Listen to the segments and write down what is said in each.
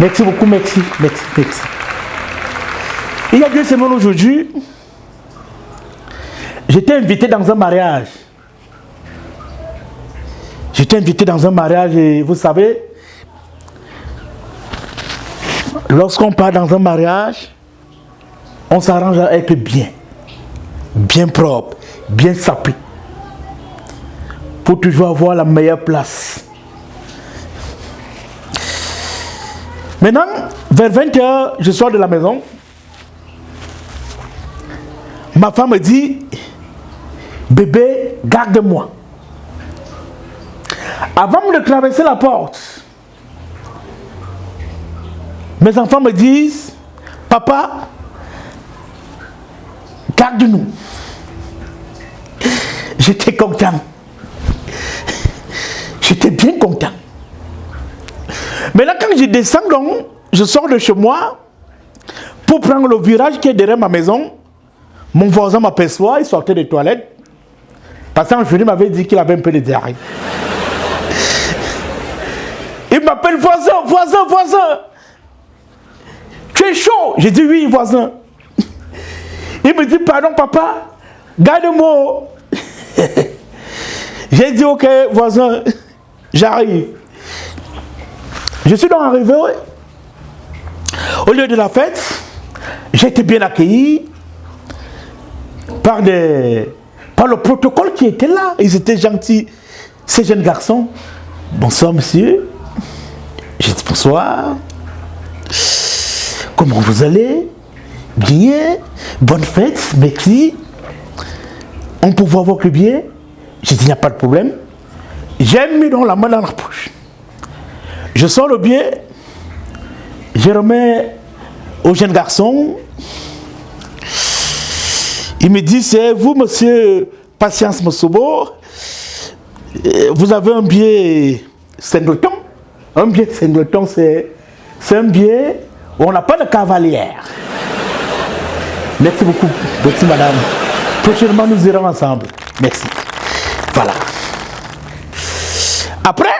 Merci beaucoup, merci. Il y a 2 semaines aujourd'hui, j'étais invité dans un mariage. Et vous savez, lorsqu'on part dans un mariage, on s'arrange à être bien propre, bien sapé, pour toujours avoir la meilleure place. Maintenant, vers 20h, je sors de la maison. Ma femme me dit, bébé, garde-moi. Avant de traverser la porte, mes enfants me disent, papa, garde-nous. J'étais content. J'étais bien content. Mais là, quand je descends, donc, je sors de chez moi pour prendre le virage qui est derrière ma maison. Mon voisin m'aperçoit, il sortait des toilettes. Parce qu'un jour, il m'avait dit qu'il avait un peu de diarrhée. Il m'appelle voisin. Tu es chaud? J'ai dit oui, voisin. Il me dit pardon, papa, garde-moi. J'ai dit ok, voisin, j'arrive. Je suis donc arrivé au lieu de la fête. J'ai été bien accueilli par le protocole qui était là. Ils étaient gentils, ces jeunes garçons. Bonsoir, monsieur. J'ai dit bonsoir. Comment vous allez? Bien. Bonne fête, merci. On peut voir votre bien? J'ai dit, il n'y a pas de problème. J'ai mis donc la main dans la poche. Je sors le billet, je remets au jeune garçon. Il me dit, c'est vous, monsieur Patience Mossobo. Vous avez un billet singleton. Un billet singleton, c'est un billet où on n'a pas de cavalière. Merci beaucoup. Merci, madame. Prochainement, nous irons ensemble. Merci. Voilà. Après,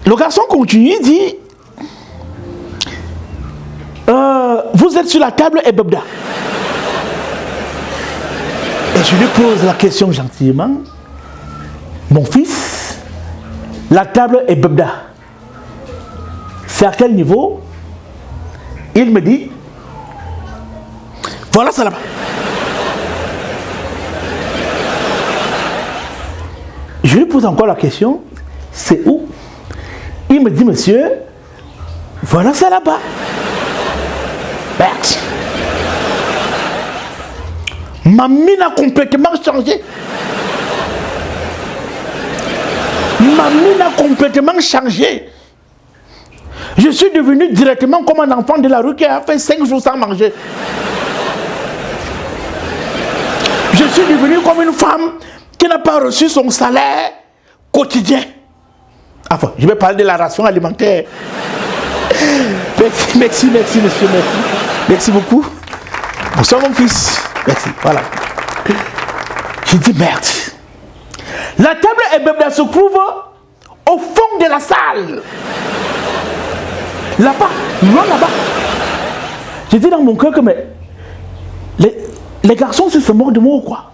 le garçon continue, il dit vous êtes sur la table et Bebda. Et je lui pose la question gentiment. Mon fils, la table est Bebda. C'est à quel niveau? Il me dit voilà ça là-bas. Je lui pose encore la question, c'est où? Il me dit, monsieur, voilà ça là-bas. Merde. Ma mine a complètement changé. Je suis devenu directement comme un enfant de la rue qui a fait 5 jours sans manger. Je suis devenu comme une femme qui n'a pas reçu son salaire quotidien. Enfin, je vais parler de la ration alimentaire. Merci, monsieur, merci. Merci beaucoup. Bonsoir, mon fils. Merci, voilà. J'ai dit, merde. La table Ebebda se trouve au fond de la salle. Là-bas, loin là-bas. J'ai dit dans mon cœur que, mais, les garçons, se moquent de moi ou quoi?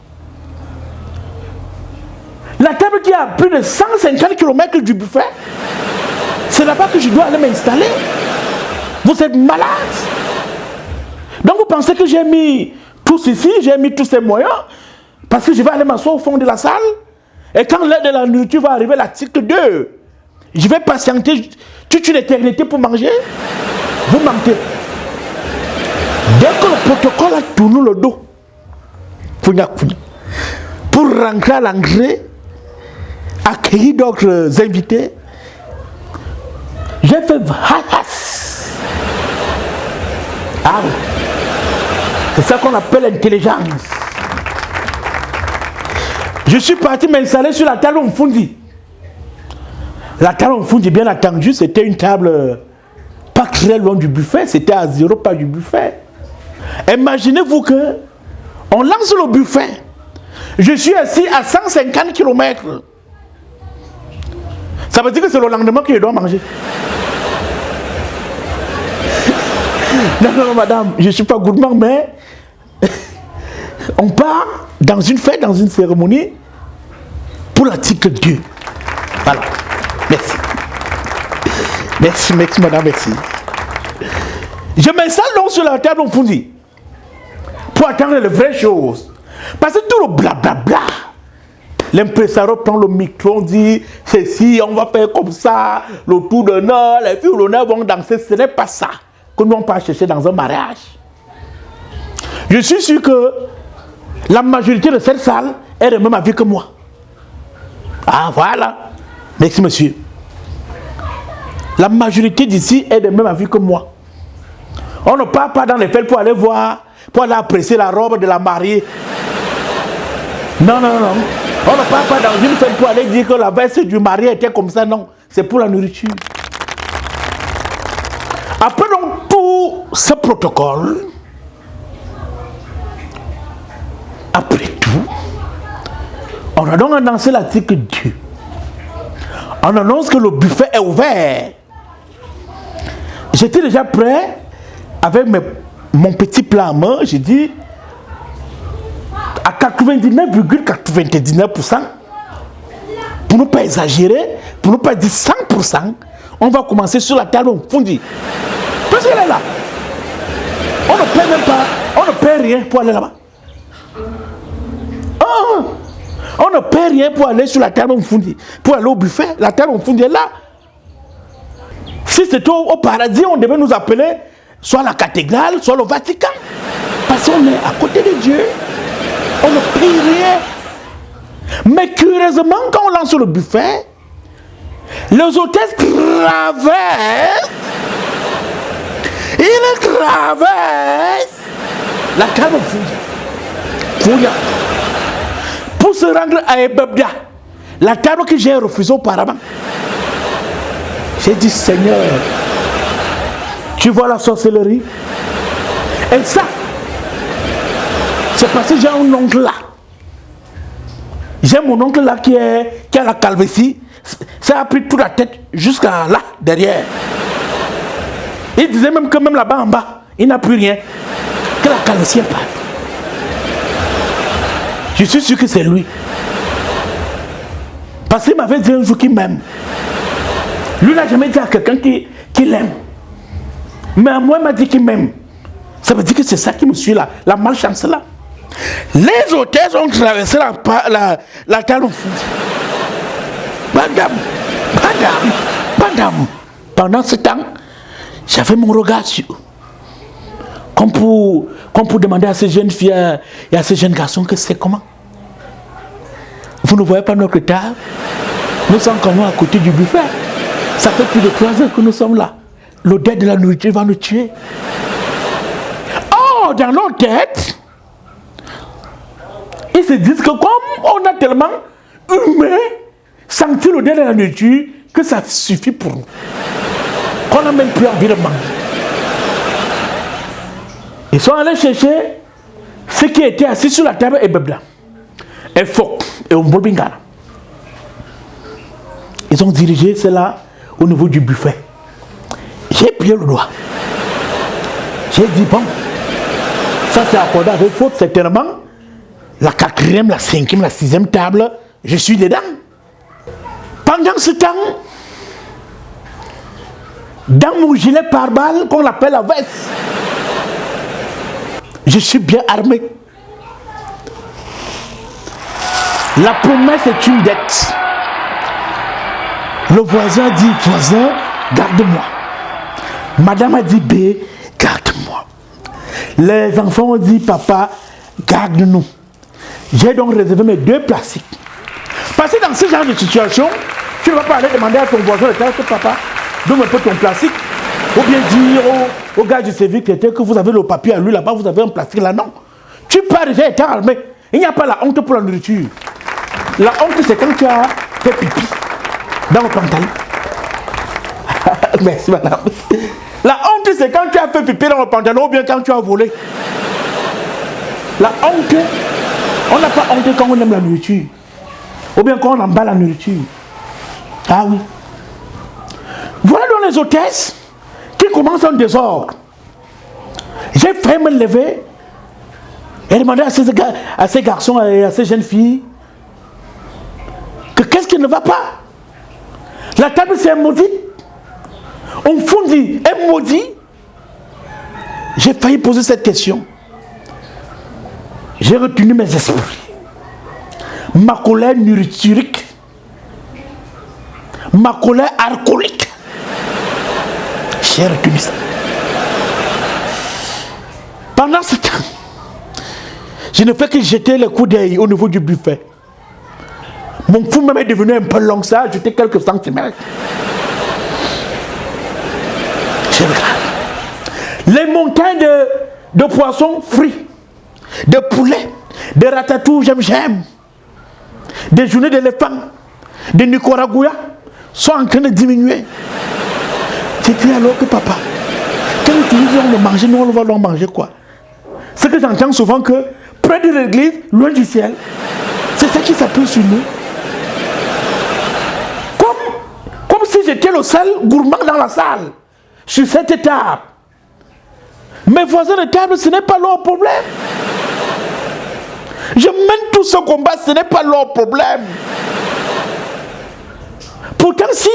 La table qui est à plus de 150 km du buffet, c'est là-bas que je dois aller m'installer. Vous êtes malade. Donc vous pensez que j'ai mis tout ceci, j'ai mis tous ces moyens, parce que je vais aller m'asseoir au fond de la salle, et quand l'heure de la nourriture va arriver, l'article 2, je vais patienter toute une éternité pour manger. Vous mentez. Dès que le protocole a tourné le dos, pour rentrer à l'engrais, accueillir d'autres invités, j'ai fait ah oui. C'est ça qu'on appelle l'intelligence. Je suis parti m'installer sur la table Mfundi. La table Mfundi, bien entendu, c'était une table pas très loin du buffet, c'était à 0 pas du buffet. Imaginez-vous que on lance le buffet. Je suis assis à 150 km. Ça veut dire que c'est le lendemain que je dois manger. Non, madame, je ne suis pas gourmand, mais on part dans une fête, dans une cérémonie, pour l'article 2. Voilà. Merci. Merci, madame, merci. Je m'installe donc sur la table, on vous dit, pour attendre les vraies choses. Parce que tout le blablabla, l'impresario prend le micro, on dit, ceci, on va faire comme ça, le tour d'honneur, les filles d'honneur vont danser. Ce n'est pas ça que nous on peut chercher dans un mariage. Je suis sûr que la majorité de cette salle est de même avis que moi. Ah, voilà. Merci, monsieur. La majorité d'ici est de même avis que moi. On ne part pas dans les fêtes pour aller voir, pour aller apprécier la robe de la mariée. Non. On ne part pas dans une fête pour aller dire que la veste du marié était comme ça. Non, c'est pour la nourriture. Après donc tout ce protocole, après tout, on a donc annoncé l'article 2. On annonce que le buffet est ouvert. J'étais déjà prêt avec mon petit plat à main. J'ai dit à 99,99%, pour ne pas exagérer, pour ne pas dire 100%, on va commencer sur la table au fond. Parce qu'elle est là. On ne paie même pas, on ne paie rien pour aller là-bas. On ne paie rien pour aller sur la table au fond, pour aller au buffet. La table au fond est là. Si c'était au paradis, on devait nous appeler soit la cathédrale, soit le Vatican. Parce qu'on est à côté de Dieu. On ne paye rien. Mais curieusement, quand on lance le buffet, les hôtesses traversent. Ils traversent la table Fouya. Pour se rendre à Ebebda, la table que j'ai refusée auparavant. J'ai dit, Seigneur, tu vois la sorcellerie? Et ça, c'est parce que j'ai un oncle là. J'ai mon oncle là qui a la calvitie. Ça a pris toute la tête jusqu'à là, derrière. Il disait même que même là-bas en bas, il n'a plus rien. Que la calvitie est partout. Je suis sûr que c'est lui. Parce qu'il m'avait dit un jour qu'il m'aime. Lui n'a jamais dit à quelqu'un qu'il l'aime. Mais à moi, il m'a dit qu'il m'aime. Ça veut dire que c'est ça qui me suit là, la malchance là. Les hôtesses ont traversé la table. Madame. Pendant ce temps, j'avais mon regard sur eux. Comme pour demander à ces jeunes filles et à ces jeunes garçons que c'est comment. Vous ne voyez pas notre table? Nous sommes quand même à côté du buffet. Ça fait plus de 3 heures que nous sommes là. L'odeur de la nourriture va nous tuer. Oh, dans nos têtes, ils se disent que comme on a tellement humain senti l'odeur de la nourriture, que ça suffit pour nous. Qu'on n'a même plus envie de manger. Ils sont allés chercher ceux qui étaient assis sur la table et bebla. Et Fok et Ombolbingala. Ils ont dirigé cela au niveau du buffet. J'ai plié le doigt. J'ai dit bon, ça c'est accordé avec Fok, certainement. La 4e, la 5e, la 6e table, je suis dedans. Pendant ce temps, dans mon gilet pare-balles qu'on appelle la veste, je suis bien armé. La promesse est une dette. Le voisin dit, voisin, garde-moi. Madame a dit, B, garde-moi. Les enfants ont dit, papa, garde-nous. J'ai donc réservé mes 2 plastiques. Parce que dans ce genre de situation, tu ne vas pas aller demander à ton voisin de dire que papa, donne un peu ton plastique. Ou bien dire au gars du service que vous avez le papier à lui là-bas, vous avez un plastique là. Non. Tu pars déjà étant armé. Il n'y a pas la honte pour la nourriture. La honte, c'est quand tu as fait pipi dans le pantalon. Merci madame. La honte, c'est quand tu as fait pipi dans le pantalon ou bien quand tu as volé. La honte, on n'a pas honte quand on aime la nourriture. Ou bien quand on emballe la nourriture. Ah oui. Voilà donc les hôtesses qui commencent en désordre. J'ai failli me lever et demander à ces garçons et à ces jeunes filles que qu'est-ce qui ne va pas. La table c'est maudite. On fondit est maudit. J'ai failli poser cette question. J'ai retenu mes esprits. Ma colère nourriturique. Ma colère alcoolique. J'ai retenu ça. Pendant ce temps, je ne fais que jeter les coups d'œil au niveau du buffet. Mon fou même est devenu un peu long, ça a jeté quelques centimètres. Je regarde. Les montagnes de poissons frits, de poulet, de ratatouille, j'aime. Des journées d'éléphants, de Nicaragua sont en train de diminuer. J'ai dit alors que papa, quand ils vont manger, nous on va leur manger quoi? C'est que j'entends souvent que près de l'église, loin du ciel, c'est ça qui s'appuie sur nous. Comme si j'étais le seul gourmand dans la salle, sur cette table. Mes voisins de table, ce n'est pas leur problème. Je mène tout ce combat, ce n'est pas leur problème. Pourtant, si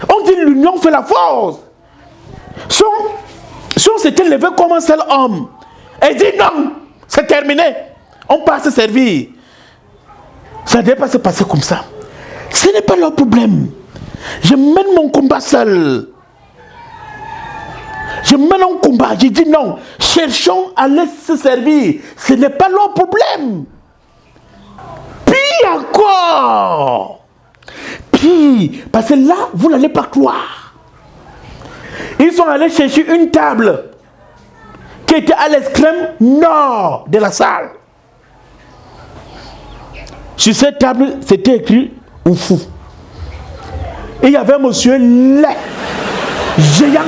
on dit l'union fait la force, si on s'était levé comme un seul homme et dit non, c'est terminé, on passe se servir, ça ne devait pas se passer comme ça. Ce n'est pas leur problème. Je mène mon combat seul. Je mène un combat, j'ai dit non, cherchons à laisser se servir, ce n'est pas leur problème. Puis encore, puis, parce que là, vous n'allez pas croire. Ils sont allés chercher une table qui était à l'extrême nord de la salle. Sur cette table, c'était écrit Oufou. Et il y avait un monsieur laid, géant.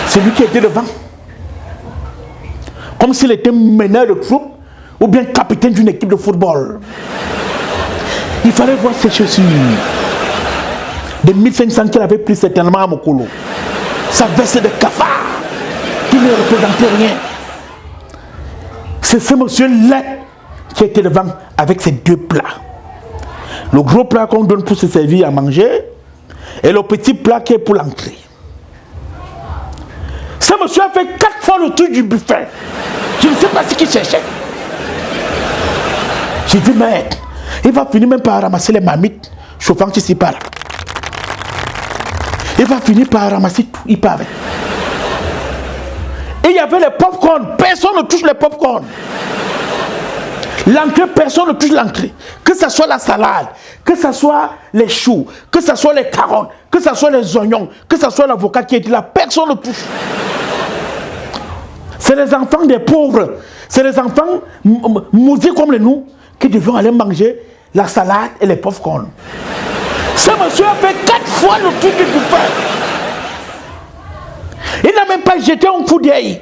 C'est lui qui était devant. Comme s'il était meneur de troupe ou bien capitaine d'une équipe de football. Il fallait voir ses chaussures. Des 1500 qu'il avait pris certainement à Mokolo. Sa veste de cafard qui ne représentait rien. C'est ce monsieur-là qui était devant avec ses deux plats. Le gros plat qu'on donne pour se servir à manger et le petit plat qui est pour l'entrée. Ce monsieur a fait 4 fois le tour du buffet. Je ne sais pas ce qu'il cherchait. J'ai dit, mais il va finir même par ramasser les marmites chauffant qui s'y parle. Il va finir par ramasser tout, il part avec. Et il y avait les pop-corn. Personne ne touche les pop-corn. L'entrée, personne ne touche l'entrée. Que ce soit la salade, que ce soit les choux, que ce soit les carottes, que ce soit les oignons, que ce soit l'avocat qui est là, personne ne touche. C'est les enfants des pauvres, c'est les enfants maudits comme les nous qui devront aller manger la salade et les pop-corn. Ce monsieur a fait 4 fois le tour du buffet. Il n'a même pas jeté un coup d'œil.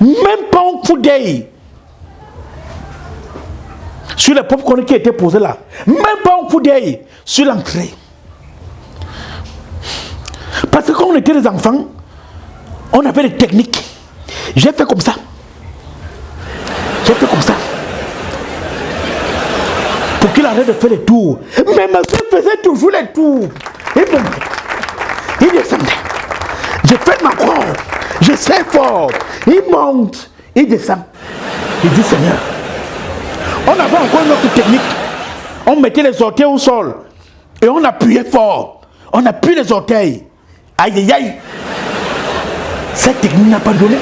Même pas un coup d'œil sur les pop-corn qui étaient posés là. Même pas un coup d'œil sur l'entrée. Parce que quand on était des enfants, on avait des techniques. J'ai fait comme ça. J'ai fait comme ça. Pour qu'il arrête de faire les tours. Mais monsieur faisait toujours les tours. Il montait. Il descendait. J'ai fait ma croix. Je sais fort. Il monte. Il descend. Il dit Seigneur. On avait encore une autre technique. On mettait les orteils au sol. Et on appuyait fort. On appuie les orteils. Aïe aïe aïe. Cette technique n'a pas donné.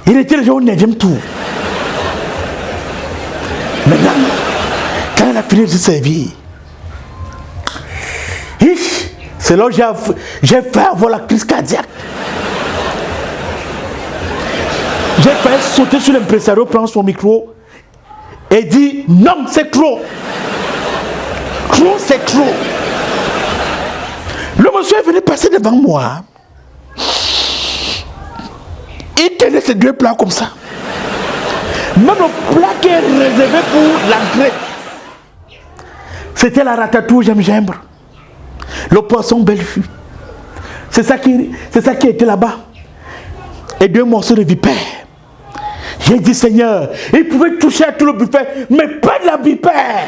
Il était déjà au 9e tour. Maintenant, quand elle a fini de se servir, c'est là que j'ai fait avoir la crise cardiaque. J'ai fait sauter sur l'impresario, prendre son micro et dire non, c'est trop. Trop, c'est trop. Le monsieur est venu passer devant moi. Il tenait ces 2 plats comme ça. Même le plat qui est réservé pour l'entrée, c'était la ratatouille gingembre, le poisson Bellefue, C'est ça qui était là-bas. Et 2 morceaux de vipère. J'ai dit, Seigneur, il pouvait toucher à tout le buffet, mais pas de la vipère.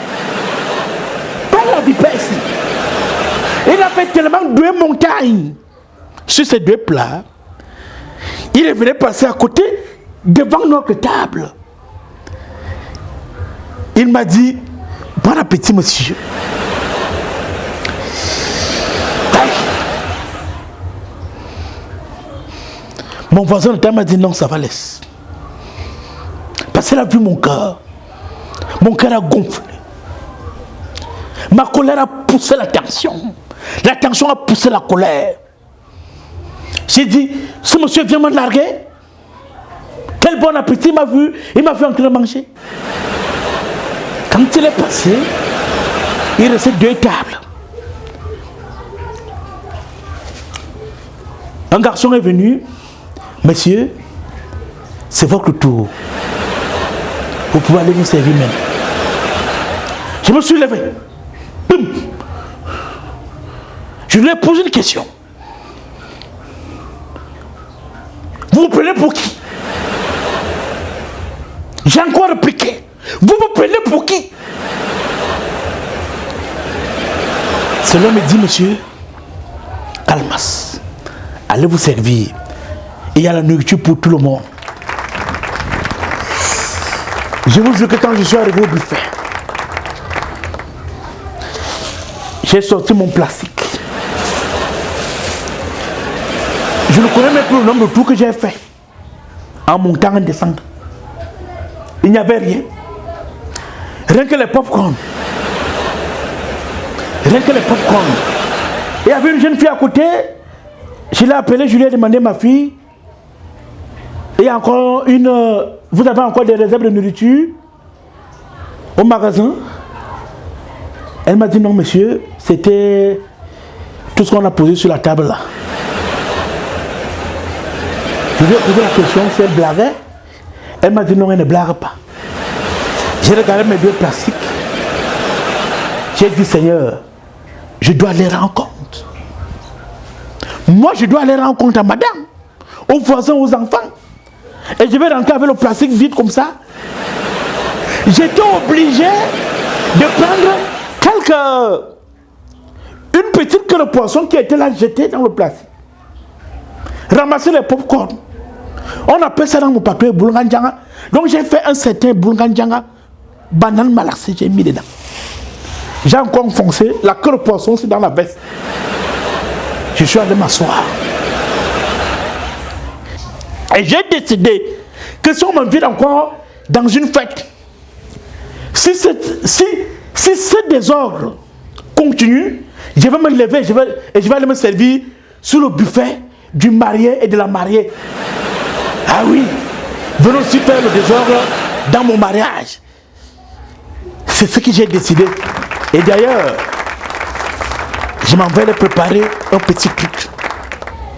Pas de la vipère ici. Il a fait tellement 2 montagnes sur ces 2 plats. Il est venu passer à côté, devant notre table. Il m'a dit, bon appétit, monsieur. Mon voisin de table m'a dit, non, ça va, laisse. Parce qu'il a vu mon cœur. Mon cœur a gonflé. Ma colère a poussé la tension. La tension a poussé la colère. J'ai dit, ce monsieur vient me larguer. Quel bon appétit il m'a vu en train de manger. Quand il est passé, il restait 2 tables. Un garçon est venu. Monsieur, c'est votre tour. Vous pouvez aller vous servir maintenant. Je me suis levé. Boum. Je lui ai posé une question. Vous vous prenez pour qui? J'ai encore répliqué. Vous vous prenez pour qui? Cela me dit, monsieur, Almas, allez vous servir. Il y a la nourriture pour tout le monde. Je vous jure que quand je suis arrivé au buffet, j'ai sorti mon plastique. Je ne connais même plus le nombre de tours que j'ai fait en montant, en descendant. Il n'y avait rien. Rien que les popcorn. Rien que les popcorn. Il y avait une jeune fille à côté. Je l'ai appelée, je lui ai demandé, ma fille, il y a encore vous avez encore des réserves de nourriture au magasin? Elle m'a dit, non, monsieur, c'était tout ce qu'on a posé sur la table là. Je lui ai posé la question si elle blaguait. Elle m'a dit, non, elle ne blague pas. J'ai regardé mes 2 plastiques. J'ai dit, Seigneur, je dois aller rendre compte. Moi, je dois aller rendre compte à madame, aux voisins, aux enfants. Et je vais rentrer avec le plastique vide comme ça. J'étais obligé de prendre une petite queue de poisson qui était là jetée dans le plastique. Ramasser les popcorn. On appelle ça dans mon papier boulangandjanga. Donc j'ai fait un certain boulangandjanga. Banane malaxée, j'ai mis dedans. J'ai encore foncé. La queue de poisson, c'est dans la veste. Je suis allé m'asseoir. Et j'ai décidé que si on m'invite encore dans une fête, si ce désordre continue, je vais me lever et je vais aller me servir sur le buffet du marié et de la mariée. Ah oui, venons aussi faire le désordre dans mon mariage. C'est ce que j'ai décidé. Et d'ailleurs, je m'en vais préparer un petit truc.